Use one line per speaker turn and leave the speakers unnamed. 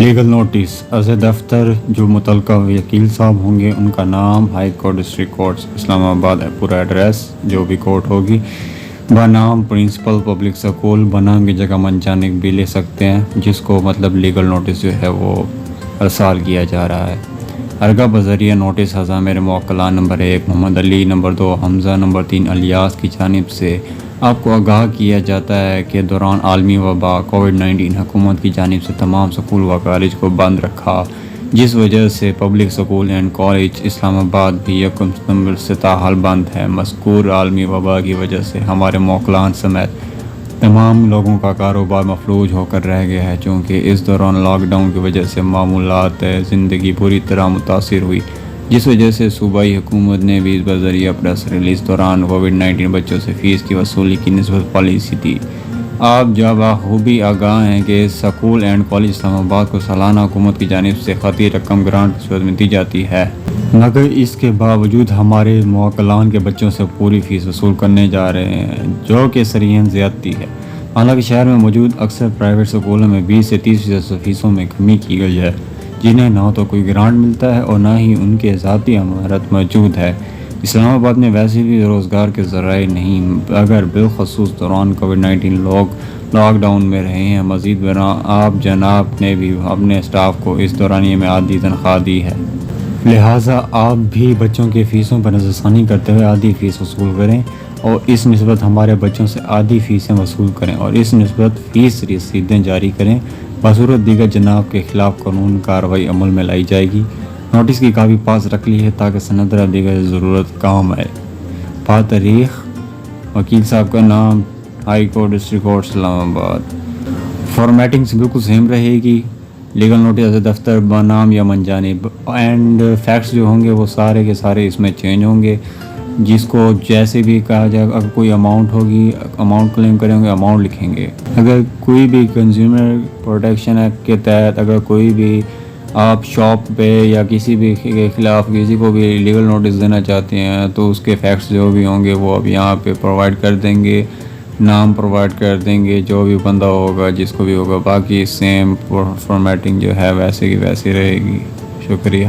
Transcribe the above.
Legal notice از دفتر جو متعلقہ وکیل صاحب ہوں گے ان کا نام ہائی کورٹ ڈسٹرکٹ کورٹس اسلام آباد پورا ایڈریس جو بھی کورٹ ہوگی بنام پرنسپل پبلک سکول بنام کی جگہ منچانک بھی لے سکتے ہیں جس کو مطلب لیگل نوٹس جو ہے وہ ارسال کیا جا رہا ہے۔ ارگا بذریعہ نوٹس ہزا میرے موکلان نمبر 1 محمد علی، نمبر 2 حمزہ، نمبر 3 الیاس کی جانب سے آپ کو آگاہ کیا جاتا ہے کہ دوران عالمی وبا کووڈ-19 حکومت کی جانب سے تمام سکول و کالج کو بند رکھا، جس وجہ سے پبلک سکول اینڈ کالج اسلام آباد بھی 1 ستمبر سے تاحال بند ہے۔ مذکور عالمی وبا کی وجہ سے ہمارے موکلان سمیت تمام لوگوں کا کاروبار مفلوج ہو کر رہ گیا ہے، چونکہ اس دوران لاک ڈاؤن کی وجہ سے معمولات زندگی پوری طرح متاثر ہوئی، جس وجہ سے صوبائی حکومت نے بھی بذریعہ پریس ریلیز دوران کووڈ-19 بچوں سے فیس کی وصولی کی نسبت پالیسی دی۔ آپ بخوبی آگاہ ہیں کہ سکول اینڈ کالج اسلام آباد کو سالانہ حکومت کی جانب سے خطی رقم گرانٹ کی صورت میں دی جاتی ہے، مگر اس کے باوجود ہمارے موکلان کے بچوں سے پوری فیس وصول کرنے جا رہے ہیں، جو کہ صریحاً زیادتی ہے۔ حالانکہ شہر میں موجود اکثر پرائیویٹ سکولوں میں 20 سے 30% فیسوں میں کمی کی گئی ہے، جنہیں نہ تو کوئی گرانٹ ملتا ہے اور نہ ہی ان کے ذاتی عمارت موجود ہے۔ اسلام آباد میں ویسے بھی روزگار کے ذرائع نہیں، اگر بالخصوص دوران کووڈ-19 لوگ لاک ڈاؤن میں رہے ہیں۔ مزید برآں آپ جناب نے بھی اپنے اسٹاف کو اس دورانیے میں آدھی تنخواہ دی ہے، لہٰذا آپ بھی بچوں کے فیسوں پر نظر ثانی کرتے ہوئے آدھی فیس وصول کریں اور اس نسبت ہمارے بچوں سے آدھی فیسیں وصول کریں اور اس نسبت فیس رسیدیں جاری کریں۔ بصورت دیگر جناب کے خلاف قانون کارروائی عمل میں لائی جائے گی۔ نوٹس کی کاپی پاس رکھ لی ہے تاکہ سندرہ دیگر ضرورت کام آئے۔ تاریخ وکیل صاحب کا نام ہائی کورٹ ڈسٹرکٹ کورٹ اسلام آباد۔ فارمیٹنگ سے بالکل سیم رہے گی۔ لیگل نوٹس دفتر بنام یا منجانب اینڈ فیکٹس جو ہوں گے وہ سارے کے سارے اس میں چینج ہوں گے، جس کو جیسے بھی کہا جائے اگر کوئی اماؤنٹ ہوگی اماؤنٹ کلیم کریں گے اماؤنٹ لکھیں گے۔ اگر کوئی بھی کنزیومر پروٹیکشن ایکٹ کے تحت اگر کوئی بھی آپ شاپ پہ یا کسی بھی کے خلاف کسی کو بھی لیگل نوٹس دینا چاہتے ہیں تو اس کے فیکٹس جو بھی ہوں گے وہ اب یہاں پہ پرووائڈ کر دیں گے، نام پرووائڈ کر دیں گے جو بھی بندہ ہوگا جس کو بھی ہوگا، باقی سیم فارمیٹنگ جو ہے ویسے کی ویسی رہے گی۔ شکریہ۔